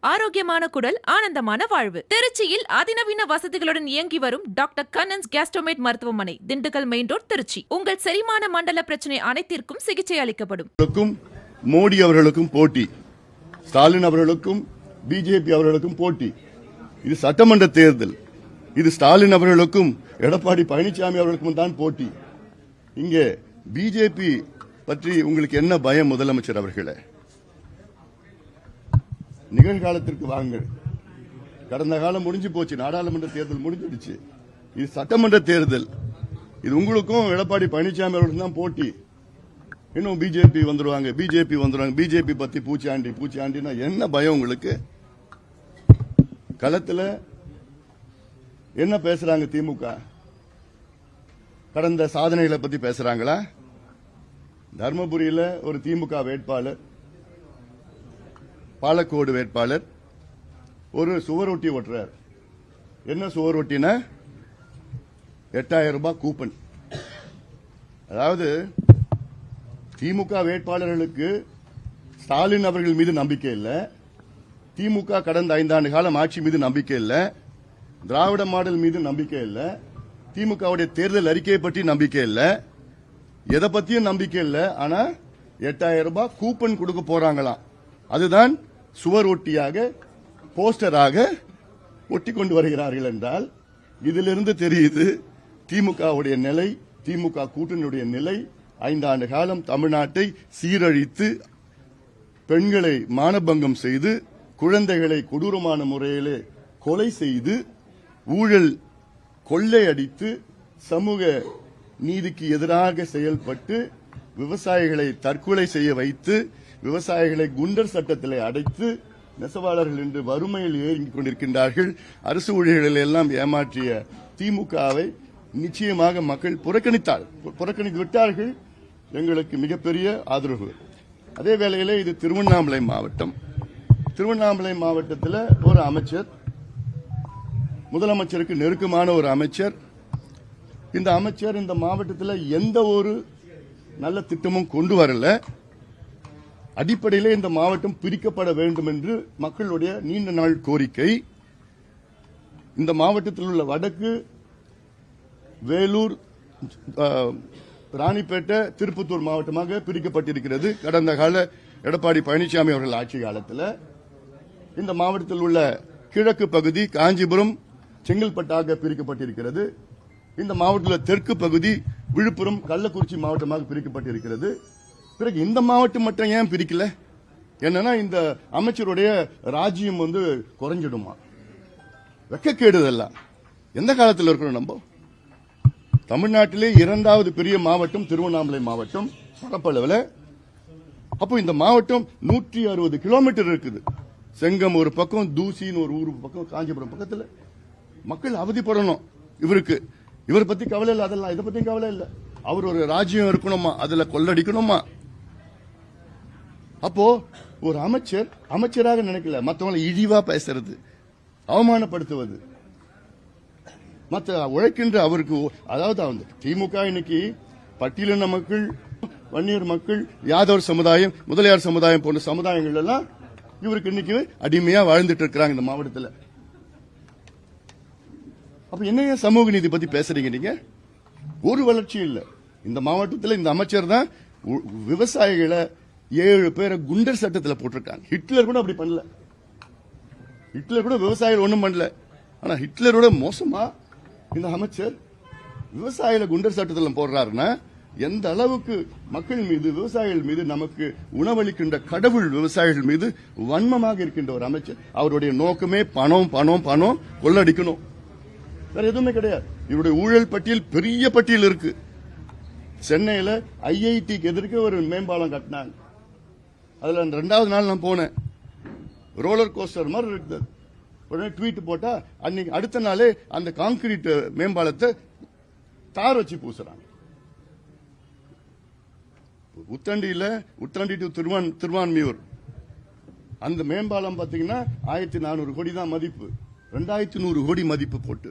ஆரோக்கியமான குடல், ஆனந்தமான வாழ்வு. திருச்சியில் அதிநவீன வசதிகளுடன் இயங்கி வரும் டாக்டர் கண்ணன்ஸ் கேஸ்ட்ரோமேட் மருத்துவமனை, திண்டுக்கல் மெயின் ரோட், திருச்சி. உங்கள் செரிமான மண்டல பிரச்சனை அனைத்திற்கும் சிகிச்சை அளிக்கப்படும். மோடி அவர்களுக்கும் போட்டி, ஸ்டாலின் அவர்களுக்கும் பிஜேபி அவர்களுக்கும் போட்டி. இது சட்டமன்ற தேர்தல். இது ஸ்டாலின் அவர்களுக்கும் எடப்பாடி பழனிசாமி அவர்களுக்கும் தான் போட்டி. இங்கே பிஜேபி பற்றி உங்களுக்கு என்ன பயம் முதலமைச்சர் அவர்களே? நிகழ்காலத்திற்கு வாங்க. கடந்த காலம் முடிஞ்சு போச்சு. நாடாளுமன்ற தேர்தல் முடிஞ்சிடுச்சு. இது சட்டமன்ற தேர்தல். இது உங்களுக்கும் எடப்பாடி பழனிசாமி அவர்களுக்கும் தான் போட்டி. இன்னும் பிஜேபி வந்துருவாங்க, பிஜேபி பத்தி பூச்சாண்டினா என்ன பயம் உங்களுக்கு? களத்துல என்ன பேசுறாங்க? திமுக கடந்த சாதனைகளை பத்தி பேசுறாங்களா? தர்மபுரியில் ஒரு திமுக வேட்பாளர், பாலக்கோடு வேட்பாளர் ஒரு சுவரொட்டி ஓட்டுறார். என்ன சுவரொட்டினா 8000 ரூபாய் கூப்பன். அதாவது திமுக வேட்பாளர்களுக்கு ஸ்டாலின் அவர்கள் மீது நம்பிக்கை இல்லை, திமுக கடந்த 5 ஆண்டு காலம் ஆட்சி மீது நம்பிக்கை இல்லை, திராவிட மாடல் மீது நம்பிக்கை இல்லை, திமுகவுடைய தேர்தல் அறிக்கையை பற்றி நம்பிக்கை இல்லை, எதை பத்தியும் நம்பிக்கை இல்லை. ஆனா 8000 ரூபாய் கூப்பன் கொடுக்க போறாங்களாம். அதுதான் சுவர் ஒட்டியாக, போஸ்டராக ஒட்டி கொண்டு வருகிறார்கள் என்றால் இதிலிருந்து தெரியுது திமுகவுடைய நிலை, திமுக கூட்டணியுடைய நிலை. 5 ஆண்டு காலம் தமிழ்நாட்டை சீரழித்து, பெண்களை மானபங்கம் செய்து, குழந்தைகளை கொடூரமான முறையிலே கொலை செய்து, ஊழல் கொள்ளையடித்து, சமூக நீதிக்கு எதிராக செயல்பட்டு, விவசாயிகளை தற்கொலை செய்ய வைத்து, விவசாயிகளை குண்டர் சட்டத்திலே அடைத்து, நெசவாளர்கள் என்று வறுமையில் ஏறிக் கொண்டிருக்கின்றார்கள். அரசு ஊழியர்களை எல்லாம் ஏமாற்றிய திமுகவை நிச்சயமாக மக்கள் புறக்கணித்து விட்டார்கள். எங்களுக்கு மிகப்பெரிய ஆதரவு. அதே வேளையிலே இது திருவண்ணாமலை மாவட்டம். திருவண்ணாமலை மாவட்டத்தில் ஒரு அமைச்சர், முதலமைச்சருக்கு நெருக்கமான ஒரு அமைச்சர், இந்த அமைச்சர் இந்த மாவட்டத்தில் எந்த ஒரு நல்ல திட்டமும் கொண்டு வரல. அடிப்படையிலே இந்த மாவட்டம் பிரிக்கப்பட வேண்டும் என்று மக்களுடைய நீண்ட நாள் கோரிக்கை. இந்த மாவட்டத்தில் உள்ள வடக்கு, வேலூர், ராணிப்பேட்டை, திருப்பத்தூர் மாவட்டமாக பிரிக்கப்பட்டிருக்கிறது. கடந்த கால எடப்பாடி பழனிசாமி அவர்கள் ஆட்சி காலத்தில் இந்த மாவட்டத்தில் உள்ள கிழக்கு பகுதி காஞ்சிபுரம், செங்கல்பட்டாக பிரிக்கப்பட்டிருக்கிறது. இந்த மாவட்டத்தில் தெற்கு பகுதி விழுப்புரம், கள்ளக்குறிச்சி மாவட்டமாக பிரிக்கப்பட்டிருக்கிறது. பிறகு இந்த மாவட்டம் மட்டும் ஏன் பிரிக்கல? என்னன்னா இந்த அமைச்சருடைய ராஜ்யம் குறைஞ்சிடுமா? வெக்கக்கேடுதெல்லாம் எந்த காலத்தில் இருக்கிறோம் நம்ம? தமிழ்நாட்டிலே 2வது பெரிய மாவட்டம் திருவண்ணாமலை மாவட்டம் பரப்பளவில். அப்போ இந்த மாவட்டம் 160 கிலோமீட்டர் இருக்குது. செங்கம் ஒரு பக்கம், தூசின்னு ஒரு ஊர் பக்கம், காஞ்சிபுரம் பக்கத்தில். மக்கள் அவதிப்படணும். இவரை பத்தி கவலை இல்லை, அதெல்லாம் இதை பத்தி கவலை இல்லை. அவர் ஒரு ராஜ்யம் இருக்கணுமா, அதுல கொள்ளடிக்கணுமா? அப்போ ஒரு அமைச்சராக நினைக்கல, மற்றவங்களை இழிவா பேசுறது, அவமானப்படுத்துவது, மற்ற உழைக்கின்ற அவருக்கு. அதாவது திமுக இன்னைக்கு பட்டியலின மக்கள், வன்னியர் மக்கள், யாதவர் சமுதாயம், முதலியார் சமுதாயம் போன்ற சமுதாயங்கள் எல்லாம் இவருக்கு இன்னைக்கு அடிமையா வாழ்ந்துட்டு இருக்கிறாங்க இந்த மாவட்டத்தில். அப்ப என்ன சமூக நீதி பத்தி பேசுறீங்க நீங்க? ஒரு வளர்ச்சி இல்ல இந்த மாவட்டத்தில். இந்த அமைச்சர் தான் விவசாயிகளை 7 பேரை குண்டர் சட்டத்தில் போட்டிருக்காங்க. ஹிட்லர் கூட அப்படி பண்ணல. ஹிட்லர் கூட விவசாயிகள் ஒண்ணும் பண்ணல. ஆனா ஹிட்லரோட மோசமா இந்த அமைச்சர் விவசாயிகளை குண்டர் சட்டத்தில் போடுறாருன்னா எந்த அளவுக்கு மக்கள் மீது, விவசாயிகள் மீது, நமக்கு உணவளிக்கின்ற கடவுள் விவசாயிகள் மீது வன்மமாக இருக்கின்ற ஒரு அமைச்சர். அவருடைய நோக்கமே பணம் பணம் பணம், கொள்ளடிக்கணும், வேற எதுவுமே கிடையாது. இவருடைய ஊழல் பட்டியல் பெரிய பட்டியல் இருக்கு. சென்னையில் ஐஐடிக்கு எதிர்க்க ஒரு மேம்பாலம் கட்டினாங்க. அதுல 2வது நாள் நான் போனேன். ரோலர் கோஸ்டர் மாதிரி இருக்குது. உடனே ட்வீட் போட்டா அன்னைக்கு அடுத்த நாளே அந்த கான்கிரீட் மேம்பாலத்தை தார் வச்சு பூசுறாங்க. உத்தண்டி டு திருவான்மியூர் அந்த மேம்பாலம் பாத்தீங்கன்னா 1400 கோடி தான் மதிப்பு. 2100 கோடி மதிப்பு போட்டு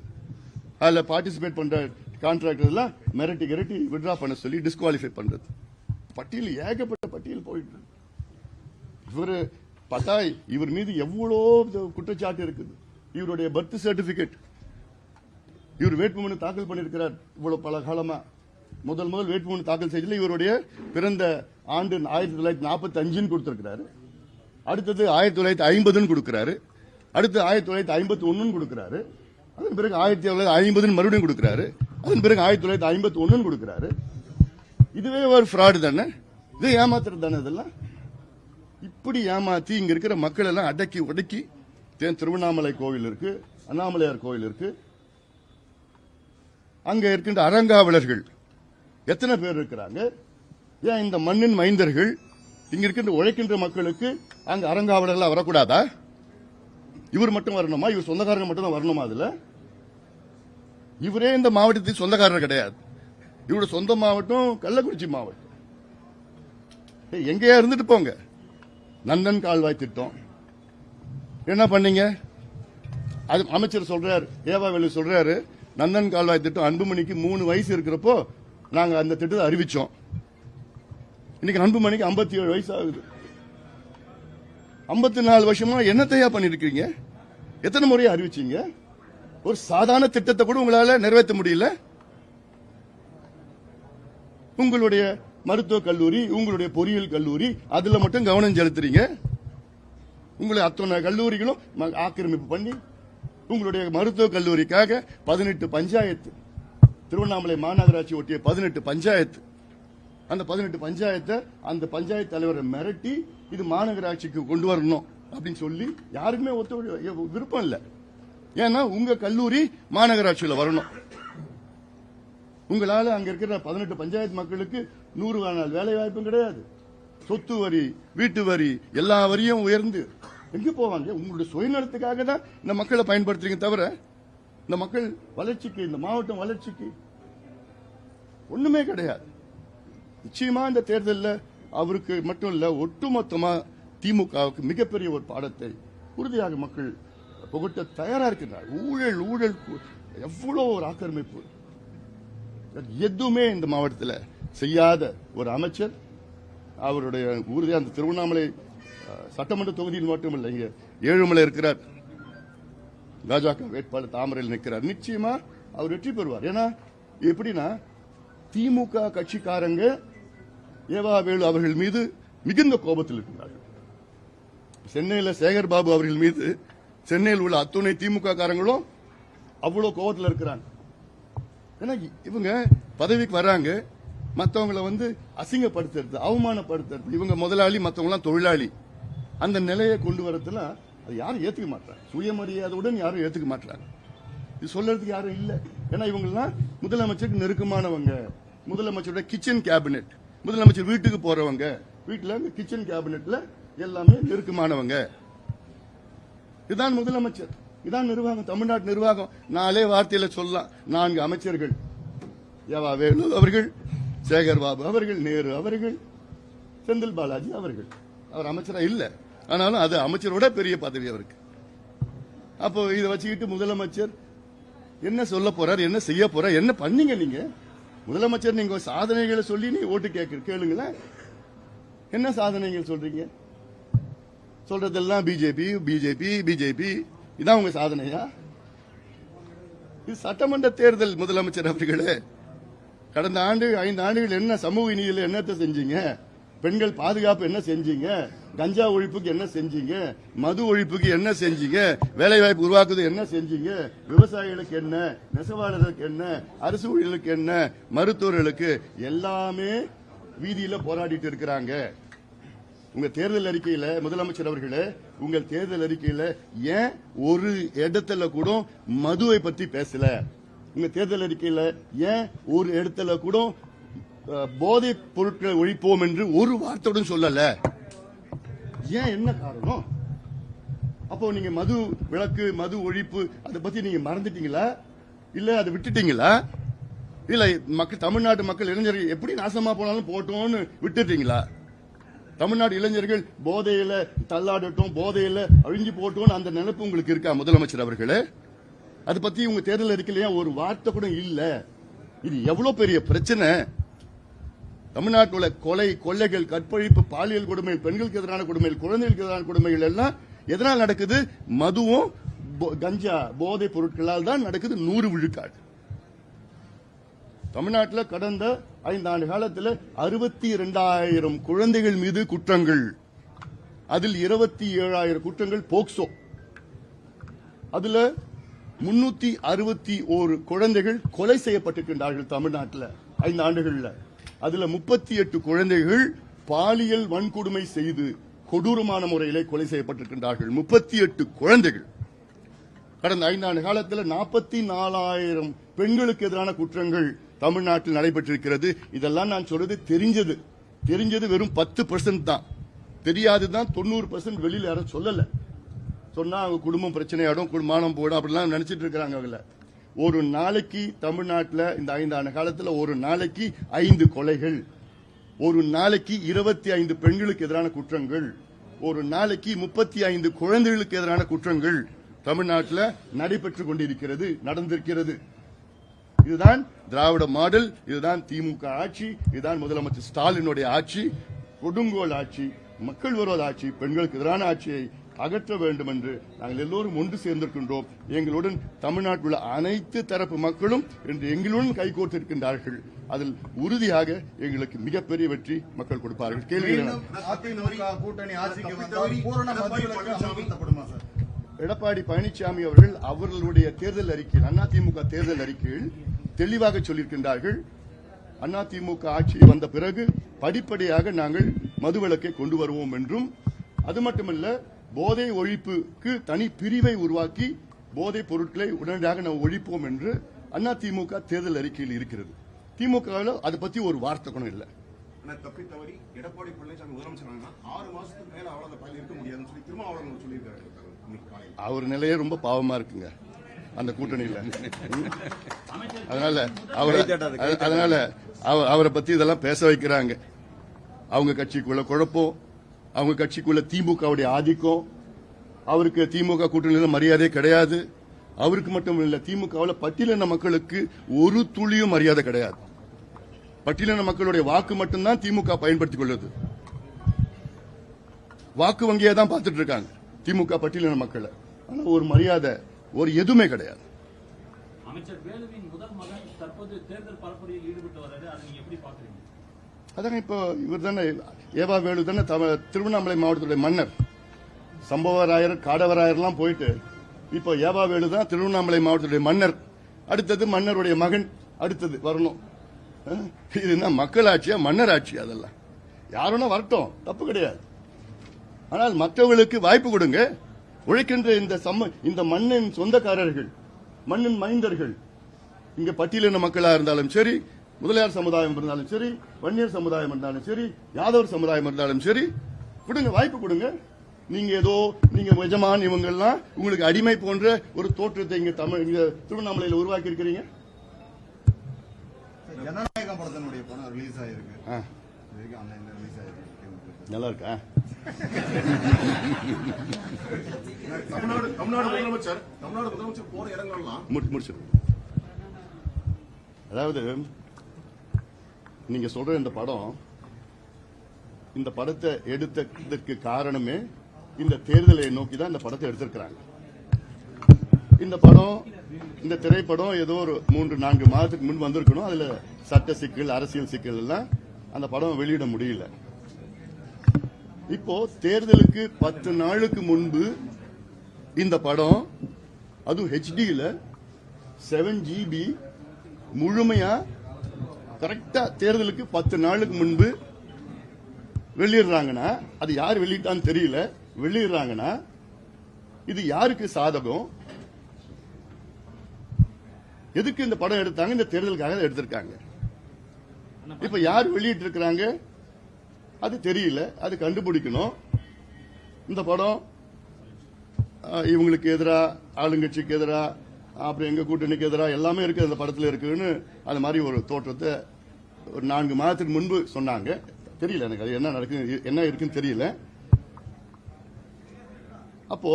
அதுல பார்ட்டிசிபேட் பண்ற கான்ட்ராக்டர் எல்லாம் மிரட்டி விட்ரா பண்ண சொல்லி டிஸ்குவாலிஃபை பண்றது. பட்டியல் ஏகப்பட்ட பட்டியல் போயிட்டு இவரு பார்த்தா இவர் மீது எவ்வளோ குற்றச்சாட்டு இருக்குது. இவருடைய பர்த் சர்டிபிகேட், இவர் வேட்புமனு தாக்கல் பண்ணியிருக்கிறார். இவ்வளவு பல காலமா முதல் வேட்புமனு தாக்கல் செய்யல. இவருடைய பிறந்த ஆண்டு 1945 கொடுத்திருக்கிறாரு. அடுத்தது 1950 கொடுக்கிறாரு. அடுத்து 1951 கொடுக்கிறாரு. அதன் பிறகு 1950 மறுபடியும் கொடுக்கிறாரு. அதன் பிறகு 1951 கொடுக்கிறாரு. இதுவே ஒரு ஃப்ராடு தானே, இது ஏமாத்துறது தானே. இதெல்லாம் இப்படி ஏமாத்தி இங்க இருக்கிற மக்கள் எல்லாம் அடக்கி ஒடுக்கி, திருவண்ணாமலை கோவில் இருக்கு, அண்ணாமலையார் கோவில் இருக்கு, அங்க இருக்கின்ற அறங்காவலர்கள் எத்தனை பேர் இருக்கிறாங்க? ஏன் இந்த மண்ணின் மைந்தர்கள் இங்க இருக்கின்ற உழைக்கின்ற மக்களுக்கு அங்க அறங்காவலர்கள் வரக்கூடாதா? இவர் மட்டும் வரணுமா? இவர் சொந்தக்காரங்க மட்டும் தான் வரணுமா? அதுல இவரே இந்த மாவட்டத்துக்கு சொந்தக்காரர் கிடையாது. இவரோட சொந்த மாவட்டம் கள்ளக்குறிச்சி மாவட்டம். எங்கேயா இருந்துட்டு போங்க. நந்தன் கால்வாய் திட்டம் என்ன பண்ணீங்க? அது அமைச்சர் சொல்றாரு, ஏவாவேலு சொல்றாரு, நந்தன் கால்வாய் திட்டம் அன்புமணிக்கு 3 வயசு இருக்கிறப்போ நாங்க அந்த திட்டத்தை அறிவிச்சோம். இன்னைக்கு அன்புமணிக்கு 57 வயசு ஆகுது. 54 வருஷமா என்னத்தையா பண்ணிருக்கீங்க? எத்தனை முறையா அறிவிச்சீங்க? ஒரு சாதாரண திட்டத்தை கூட உங்களால நிறைவேற்ற முடியல. உங்களுடைய மருத்துவக் கல்லூரி, உங்களுடைய பொறியியல் கல்லூரி, அதுல மட்டும் கவனம் செலுத்துறீங்க. உங்களை அத்தனை கல்லூரிகளும் ஆக்கிரமிப்பு பண்ணி உங்களுடைய மருத்துவக் கல்லூரிக்காக 18 பஞ்சாயத்து, திருவண்ணாமலை மாநகராட்சி ஒட்டிய 18 பஞ்சாயத்து, அந்த 18 பஞ்சாயத்தை அந்த பஞ்சாயத்து தலைவரை மிரட்டி இது மாநகராட்சிக்கு கொண்டு வரணும் அப்படின்னு சொல்லி யாருக்குமே விருப்பம் இல்லை. ஏன்னா உங்க கல்லூரி மாநகராட்சியில் வரணும். உங்களால அங்க இருக்கிற 18 பஞ்சாயத்து மக்களுக்கு 100 நாள் வேலை வாய்ப்பும் கிடையாது. சொத்து வரி, வீட்டு வரி, எல்லா வரியும் உயர்ந்து எங்க போவாங்க? உங்களுடைய சுயநலத்துக்காக தான் இந்த மக்களை பயன்படுத்துறீங்க தவிர இந்த மக்கள் வளர்ச்சிக்கு, இந்த மாவட்டம் வளர்ச்சிக்கு ஒண்ணுமே கிடையாது. நிச்சயமா இந்த தேர்தலில் அவருக்கு மட்டும் இல்ல, ஒட்டுமொத்தமா திமுகவுக்கு மிகப்பெரிய ஒரு பாடத்தை உறுதியாக மக்கள் புகட்ட தயாரா இருக்கிறார். ஊழல் ஊழல் எவ்வளவு ஒரு ஆக்கிரமிப்பு, எதுவுமே இந்த மாவட்டத்தில் செய்யாத ஒரு அமைச்சர் அவருடைய உறுதியாக அந்த திருவண்ணாமலை சட்டமன்ற தொகுதியில் மட்டுமல்ல, இங்க ஏழுமலை இருக்கிறார், பாஜக வேட்பாளர் தாமரையில் நிற்கிறார். நிச்சயமா அவர் வெற்றி பெறுவார். ஏன்னா எப்படின்னா திமுக கட்சிக்காரங்க ஏவாவேலு அவர்கள் மீது மிகுந்த கோபத்தில் இருக்கிறார்கள். சென்னையில் சேகர் பாபு அவர்கள் மீது சென்னையில் உள்ள அத்துணை திமுக காரங்களும் அவ்வளவு கோபத்தில் இருக்கிறாங்க. ஏன்னா இவங்க பதவிக்கு வராங்க, மற்றவங்களை அசிங்கப்படுத்துறது, அவமானப்படுத்துறது, இவங்க முதலாளி, மற்றவங்க தொழிலாளி, அந்த நிலையை கொண்டு வரதுல அது யாரும் ஏத்துக்க மாட்டாங்க. சுயமரியாதையுடன் யாரும் ஏத்துக்க மாட்டாங்க. இது சொல்றதுக்கு யாரும் இல்ல. ஏன்னா இவங்கெல்லாம் முதலமைச்சருக்கு நெருக்கமானவங்க, முதலமைச்சரோட கிச்சன் கேபினெட், முதலமைச்சர் வீட்டுக்கு போறவங்க, வீட்டுல கிச்சன் கேபினெட்ல எல்லாமே நெருக்கமானவங்க. இதுதான் முதலமைச்சர், இதான் நிர்வாகம், தமிழ்நாட்டு நிர்வாகம். 4 வார்த்தையில சொல்லலாம். 4 அமைச்சர்கள், ஏவாவேலு அவர்கள், சேகர் பாபு அவர்கள், நேரு அவர்கள், செந்தில் பாலாஜி அவர்கள். அவர் அமைச்சரா இல்ல, ஆனாலும் அது அமைச்சரோட பெரிய பதவி அவருக்கு. அப்போ இதை வச்சுக்கிட்டு முதலமைச்சர் என்ன சொல்ல போறார், என்ன செய்ய போறார், என்ன பண்ணீங்க நீங்க? முதலமைச்சர் நீங்க சாதனைகளை சொல்லி நீ ஓட்டு கேளுங்களேன். என்ன சாதனைகள் சொல்றீங்க? சொல்றதெல்லாம் பிஜேபி பிஜேபி பிஜேபி, இதான் உங்க சாதனையா? இது சட்டமன்ற தேர்தல். முதலமைச்சர் அவர்களே, கடந்த 5 ஆண்டுகள் என்ன சமூக நீதியில் என்னத்தை செஞ்சீங்க? பெண்கள் பாதுகாப்பு என்ன செஞ்சீங்க? கஞ்சா ஒழிப்புக்கு என்ன செஞ்சீங்க? மது ஒழிப்புக்கு என்ன செஞ்சீங்க? வேலை வாய்ப்பு உருவாக்குவது என்ன செஞ்சீங்க? விவசாயிகளுக்கு என்ன, நெசவாளர்களுக்கு என்ன, அரசு ஊழியர்களுக்கு என்ன, மருத்துவர்களுக்கு எல்லாமே வீதியில போராடிட்டு இருக்கிறாங்க. உங்க தேர்தல் அறிக்கையில முதலமைச்சர் அவர்களே, உங்கள் தேர்தல் அறிக்கையில ஏன் ஒரு இடத்துல கூட மதுவை பற்றி பேசல? உங்க தேர்தல் அறிக்கையில ஏன் ஒரு இடத்துல கூட போதைப் பொருட்களை ஒழிப்போம் என்று ஒரு வார்த்தையுடன் சொல்லல? ஏன், என்ன காரணம்? அப்போ நீங்க மது விலக்கு, மது ஒழிப்பு அதை பத்தி நீங்க மறந்துட்டீங்களா? இல்ல அதை விட்டுட்டீங்களா? இல்ல மக்கள், தமிழ்நாட்டு மக்கள், இளைஞர்கள் எப்படி நாசமா போனாலும் போட்டோம்னு விட்டுட்டீங்களா? தமிழ்நாடு இளைஞர்கள் போதையில தள்ளாடட்டும், போதையில அழிஞ்சு போட்டோம் அந்த நினைப்பு உங்களுக்கு இருக்கா முதலமைச்சர் அவர்களே? அதை பத்தி உங்க தேர்தல் அறிக்கையில ஒரு வார்த்தை கூட இல்ல. இது எவ்வளவு பெரிய பிரச்சனை. தமிழ்நாட்டில் உள்ள கொலை, கொள்ளைகள், கற்பழிப்பு, பாலியல் கொடுமைகள், பெண்களுக்கு எதிரான கொடுமைகள், குழந்தைகளுக்கு எதிரான கொடுமைகள் எல்லாம் எதனால் நடக்குது? மதுவும் கஞ்சா போதைப் பொருட்களால் தான் நடக்குது. 100 விழுக்காடு. தமிழ்நாட்டில் கடந்த 5 ஆண்டு காலத்தில் 62,000 குழந்தைகள் மீது குற்றங்கள், அதில் 27,000 குற்றங்கள் போக்சோ. அதுல 361 குழந்தைகள் கொலை செய்யப்பட்டிருக்கின்றார்கள் தமிழ்நாட்டில் 5 ஆண்டுகளில். அதுல 38 குழந்தைகள் பாலியல் வன்கொடுமை செய்து கொடூரமான முறையிலே கொலை செய்யப்பட்டிருக்கின்றார்கள். 38 குழந்தைகள். கடந்த 5 ஆண்டு காலத்தில் 44,000 பெண்களுக்கு எதிரான குற்றங்கள் தமிழ்நாட்டில் நடைபெற்றிருக்கிறது. இதெல்லாம் நான் சொல்றது தெரிஞ்சது வெறும் 10% தான். தெரியாதுதான் 90%. வெளியில யாரும் சொல்லல. சொன்னா அவங்க குடும்பம் பிரச்சனையாடும், குடும்பம் போடும் அப்படிலாம் நினைச்சிட்டு இருக்காங்க. அவங்கள ஒரு நாளைக்கு தமிழ்நாட்டில் இந்த 5 ஆண்டு காலத்தில் ஒரு நாளைக்கு 5 கொலைகள், ஒரு நாளைக்கு 25 பெண்களுக்கு எதிரான குற்றங்கள், ஒரு நாளைக்கு 35 குழந்தைகளுக்கு எதிரான குற்றங்கள் தமிழ்நாட்டில் நடைபெற்றுக் கொண்டிருக்கிறது, நடந்திருக்கிறது. இதுதான் திராவிட மாடல், இதுதான் திமுக ஆட்சி, இதுதான் முதலமைச்சர் ஸ்டாலினுடைய ஆட்சி. கொடுங்கோல் ஆட்சி, மக்கள் விரோத ஆட்சி, பெண்களுக்கு எதிரான ஆட்சியை அகற்ற வேண்டும் என்று நாங்கள் எல்லோரும் ஒன்று சேர்ந்திருக்கின்றோம். எங்களுடன் தமிழ்நாட்டில் உள்ள அனைத்து தரப்பு மக்களும் இன்று எங்களுடன் கைகோர்த்திருக்கின்றார்கள். அதில் உறுதியாக எங்களுக்கு மிகப்பெரிய வெற்றி மக்கள் கொடுப்பார்கள். கேள்வி எடப்பாடி பழனிசாமி அவர்கள் அவர்களுடைய தேர்தல் அறிக்கையில், அதிமுக தேர்தல் அறிக்கையில் தெளிவாக சொல்லியிருக்கின்றார்கள். அதிமுக ஆட்சி வந்த பிறகு படிப்படியாக நாங்கள் மதுவிலக்கை கொண்டு வருவோம் என்றும், அது மட்டுமல்ல போதை ஒழிப்புக்கு தனி பிரிவை உருவாக்கி போதைப் பொருட்களை உடனடியாக நாம் ஒழிப்போம் என்று அதிமுக தேர்தல் அறிக்கையில் இருக்கிறது. திமுக அதை பத்தி ஒரு வார்த்தை கூட இல்லை. தப்பி தவறி எடப்பாடி பழனிசாமி முதலமைச்சர் 6 மாசத்துக்கு மேல அவரால் அந்த பயில இருக்க முடியாதுன்னு சொல்லி திருமாவளவன் சொல்லியிருக்காரு. அவர் நிலையே ரொம்ப பாவமா இருக்குங்க அந்த கூட்டணியில. அதனால அவரை பத்தி இதெல்லாம் பேச வைக்கிறாங்க. அவங்க கட்சிக்குள்ள குழப்பம், அவங்க கட்சிக்குள்ள திமுகவுடைய ஆதிக்கம், அவருக்கு திமுக கூட்டணியில மரியாதை கிடையாது. அவருக்கு மட்டும் இல்ல, திமுகவில் பட்டியலின மக்களுக்கு ஒரு துளியும் மரியாதை கிடையாது. பட்டியலின மக்களுடைய வாக்கு மட்டும்தான் திமுக பயன்படுத்திக் கொள்ளுது. வாக்கு வங்கியை தான் பார்த்துட்டு இருக்காங்க திமுக பட்டியலின மக்களை. ஆனா ஒரு மரியாதை, ஒரு எதுவுமே கிடையாது. அமைச்சர் வேலுவின் முதல் மகன் தற்போது தேர்தல் பரப்புரையில் ஈடுபட்டு வர்றாரு, அதை நீங்க எப்படி பாக்குறீங்க? அதான் இப்போ இவர் தானே ஏவா வேலு தானே திருவண்ணாமலை மாவட்டத்துடைய மன்னர். சம்பவராயர், காடவராயர்லாம் போயிட்டு இப்போ ஏவா வேலு தான் திருவண்ணாமலை மாவட்டத்துடைய மன்னர். அடுத்தது மன்னருடைய மகன் அடுத்தது வரணும். இது என்ன மக்கள் ஆட்சியா மன்னர் ஆட்சியா? அதெல்லாம் யாருன்னா வரட்டும், தப்பு கிடையாது. ஆனால் மற்றவர்களுக்கு வாய்ப்பு கொடுங்க. உழைக்கின்ற இந்த மண்ணின் சொந்தக்காரர்கள், மண்ணின் மைந்தர்கள், இங்க பட்டியலின மக்களா இருந்தாலும் சரி, முதலியார் சமுதாயம் இருந்தாலும் சரி, வன்னியர் சமுதாயம் இருந்தாலும் சரி, யாதவர் சமுதாயம் இருந்தாலும் சரி, கொடுங்க, வாய்ப்பு கொடுங்க. நீங்க நீங்க எஜமான் இவங்க எல்லாம் உங்களுக்கு அடிமை போன்ற ஒரு தோற்றத்தை இங்க திருவண்ணாமலையில் உருவாக்கி இருக்கிறீங்க. ஜனநாயகம் படத்தினுடைய படம் ரிலீஸ் ஆயிருக்கு. நல்லா இருக்கா? தமிழ்நாடு முதலமைச்சர் போற இடங்கள்லாம் முடிச்சு. அதாவது நீங்க சொல்ற இந்த படத்தை எடுத்ததற்கு காரணமே இந்த தேர்தலை நோக்கி தான் இந்த படத்தை எடுத்திருக்கிறாங்க. இந்த திரைப்படம் ஏதோ ஒரு 3-4 மாதத்துக்கு முன் வந்திருக்கணும். அதுல சட்ட சிக்கல், அரசியல் சிக்கல் எல்லாம் அந்த படம் வெளியிட முடியல. இப்போ தேர்தலுக்கு 10 நாளுக்கு முன்பு இந்த படம், அதுவும் ஹெச்டியில் 7 GB முழுமையா கரெக்டா தேர்தலுக்கு 10 நாளுக்கு முன்பு வெளியிடுறாங்கன்னா, அது யார் வெளியிட்டான்னு தெரியல, வெளியிடுறாங்கன்னா இது யாருக்கு சாதகம்? எதுக்கு இந்த படம் எடுத்தாங்க? இந்த தேர்தலுக்காக எடுத்திருக்காங்க. இப்ப யார் வெளியிட்டு இருக்கிறாங்க அது தெரியல, அது கண்டுபிடிக்கணும். இந்த படம் இவங்களுக்கு எதிரா, ஆளுங்கட்சிக்கு எதிரா, அப்புறம் எங்க கூட்டணிக்கு எதிரா எல்லாமே இருக்கு அந்த படத்துல இருக்குன்னு அது மாதிரி ஒரு தோற்றத்தை ஒரு 4 மாதத்துக்கு முன்பு சொன்னாங்க. தெரியல எனக்கு அது என்ன நடக்குது, என்ன இருக்குன்னு தெரியல. அப்போ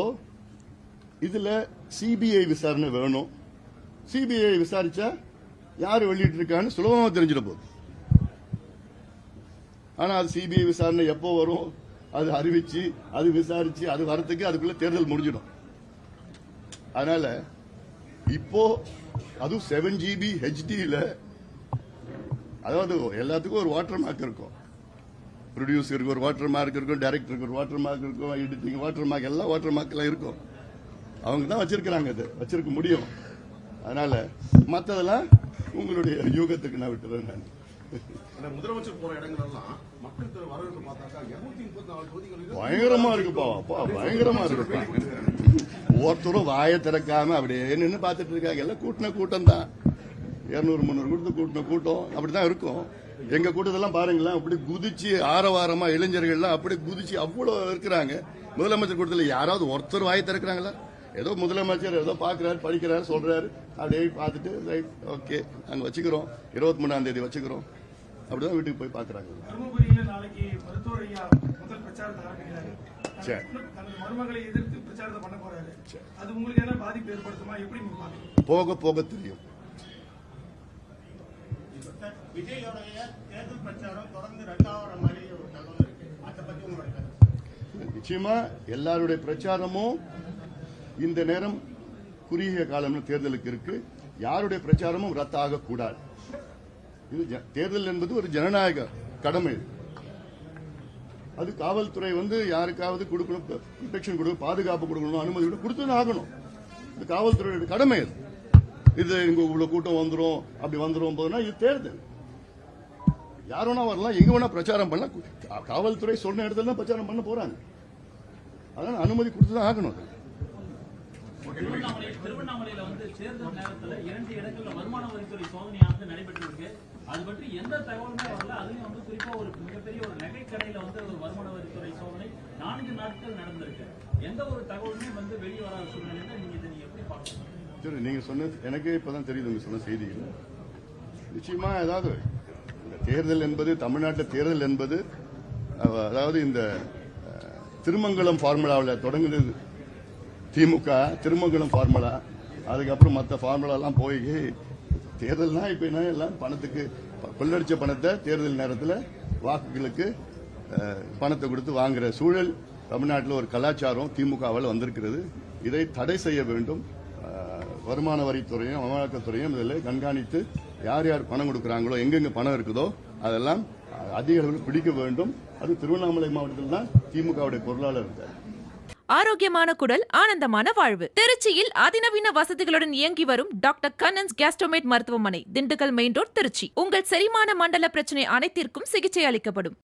இதுல சிபிஐ விசாரணை வேணும். சிபிஐ விசாரிச்சா யாரு வெளியிட்டு இருக்கான்னு சுலபமா தெரிஞ்சிட போகுது. ஆனா அது சிபிஐ விசாரணை எப்போ வரும், அது அறிவிச்சு அது விசாரிச்சு அது வரத்துக்கு அதுக்குள்ள தேர்தல் முடிஞ்சிடும். அதனால இப்போ அதுவும் 7GB HD-ல, அதாவது எல்லாத்துக்கும் ஒரு வாட்டர் மார்க் இருக்கும். ப்ரொடியூசருக்கு ஒரு வாட்டர் மார்க் இருக்கும், டைரக்டருக்கு ஒரு வாட்டர் மார்க் இருக்கும், எடிட்டிங் வாட்டர் மார்க், எல்லா வாட்டர் மார்க் எல்லாம் இருக்கும். அவங்க தான் வச்சிருக்கிறாங்க, அது வச்சிருக்க முடியும். அதனால மற்றதெல்லாம் உங்களுடைய யூகத்துக்கு நான் விட்டுறேன். நான் அந்த முதலமைச்சர் போற இடங்கள் எல்லாம் மக்கள் வரவேற்பு பார்த்தாக்கா 234 தொகுதிகள் பயங்கரமா இருக்குப்பா, அப்பா பயங்கரமா இருக்குப்பா. ஒருத்தரும் வாயை திறக்காம அப்படியே நின்று பார்த்துட்டு இருக்காங்க. எல்லாம் கூட்டின கூட்டம் தான், 200-300 கொடுத்து கூட்டின கூட்டம் அப்படிதான் இருக்கும். எங்க கூட்டத்தெல்லாம் பாருங்களேன், அப்படி குதிச்சு ஆரவாரமா இளைஞர்கள்லாம் அப்படி குதிச்சு அவ்வளவு இருக்கிறாங்க. முதலமைச்சர் கூட்டத்தில் யாராவது ஒருத்தர் வாயை திறக்கிறாங்களா? ஏதோ முதலமைச்சர் ஏதோ பாக்குறாரு, படிக்கிறாரு, சொல்றாரு, அப்படியே பார்த்துட்டு ரைட் ஓகே நாங்க வச்சுக்கிறோம், 23ஆம் தேதி வச்சுக்கிறோம், அப்படிதான் வீட்டுக்கு போய் பாக்குறாங்க. தருமபுரியில நாளைக்கு மருத்துவர் ஐயா முதல் பிரச்சாரத்தை ஆரம்பிக்கிறாரு. சரி. தனது மருமகளை எதிர்த்து பிரச்சாரத்தை பண்ண போறாரு. அது உங்களுக்கு என்ன பாதிப்பு ஏற்படுத்துமா, எப்படி நீங்க பாக்குறீங்க? போக போக தெரியும். விஜயோடைய தேர்தல் பிரச்சாரம் தொடர்ந்து 2வது மாதிரி ஒரு தகவல் இருக்கு. அதை பத்தி உங்களுடைய கருத்து? நிச்சயமா எல்லாருடைய பிரச்சாரமும் இந்த நேரம் குறுகிய காலம் தேர்தலுக்கு இருக்கு. யாருடைய பிரச்சாரமும் ரத்தாக கூடாது. இது தேர்தல் என்பது ஒரு ஜனநாயக கடமை. அது காவல்துறை யாருக்காவது கொடுக்கணும், ப்ரொடெக்ஷன் கொடுக்கணும், பாதுகாப்பு கொடுக்கணும், அனுமதி கொடுத்து ஆகணும். இது காவல்துறையோட கடமை. இது இங்க இவ்வளவு கூட்டம் வந்துரும், அப்படி வந்துரும் போதுனா இது தேர்தல். யார் வேணா வரலாம், எங்க வேணா பிரச்சாரம் பண்ணலாம். காவல்துறை சொன்ன இடத்துல பிரச்சாரம் பண்ண போறாங்க. அதனால அனுமதி கொடுத்துதான் ஆகணும். திருவண்ணாமலையில தேர்தல் நேரத்துல 2 இடங்கள்ல வருமான வரித்துறை சோதனையானது நடைபெற்றிருக்கு. அது பற்றி எந்த தகவலுமே வரல. அதுலயும் குறிப்பா ஒரு மிகப்பெரிய ஒரு நகைக்கடையில ஒரு வருமான வரித்துறை சோதனை 4 நாட்கள் நடந்திருக்கு. எந்த ஒரு தகவலுமே வெளியே வராத சூழ்நிலையில நீங்க இதை எப்படி பார்க்கணும்? சரி, நீங்க சொன்னது எனக்கே இப்பதான் தெரியுது. நீங்க சொன்ன செய்திகள் நிச்சயமா ஏதாவது இந்த தேர்தல் என்பது, தமிழ்நாட்டு தேர்தல் என்பது, அதாவது இந்த திருமங்கலம் ஃபார்முலாவில் தொடங்குது திமுக. திருமங்கலம் ஃபார்முலா, அதுக்கப்புறம் மற்ற ஃபார்முலா எல்லாம் போய் தேர்தல்னா இப்ப என்ன, எல்லாம் பணத்துக்கு கொள்ளடிச்ச பணத்தை தேர்தல் நேரத்தில் வாக்குகளுக்கு பணத்தை கொடுத்து வாங்குற சூழல் தமிழ்நாட்டில் ஒரு கலாச்சாரம் திமுகவால் வந்திருக்கிறது. இதை தடை செய்ய வேண்டும். வருமான வரித்துறையும் அமலாக்கத்துறையும் இதில் கண்காணித்து யார் யார் பணம் கொடுக்குறாங்களோ, எங்கெங்க பணம் இருக்குதோ அதெல்லாம் அதிக அளவில் பிடிக்க வேண்டும். அது திருவண்ணாமலை மாவட்டத்தில் தான் திமுகவுடைய பொருளாளர் இருக்கார். ஆரோக்கியமான குடல், ஆனந்தமான வாழ்வு. திருச்சியில் அதிநவீன வசதிகளுடன் இயங்கி வரும் டாக்டர் கண்ணன்ஸ் கேஸ்ட்ரோமேட் மருத்துவமனை, திண்டுக்கல் மெயின் ரோட், திருச்சி. உங்கள் செரிமான மண்டல பிரச்சனை அனைத்திற்கும் சிகிச்சை அளிக்கப்படும்.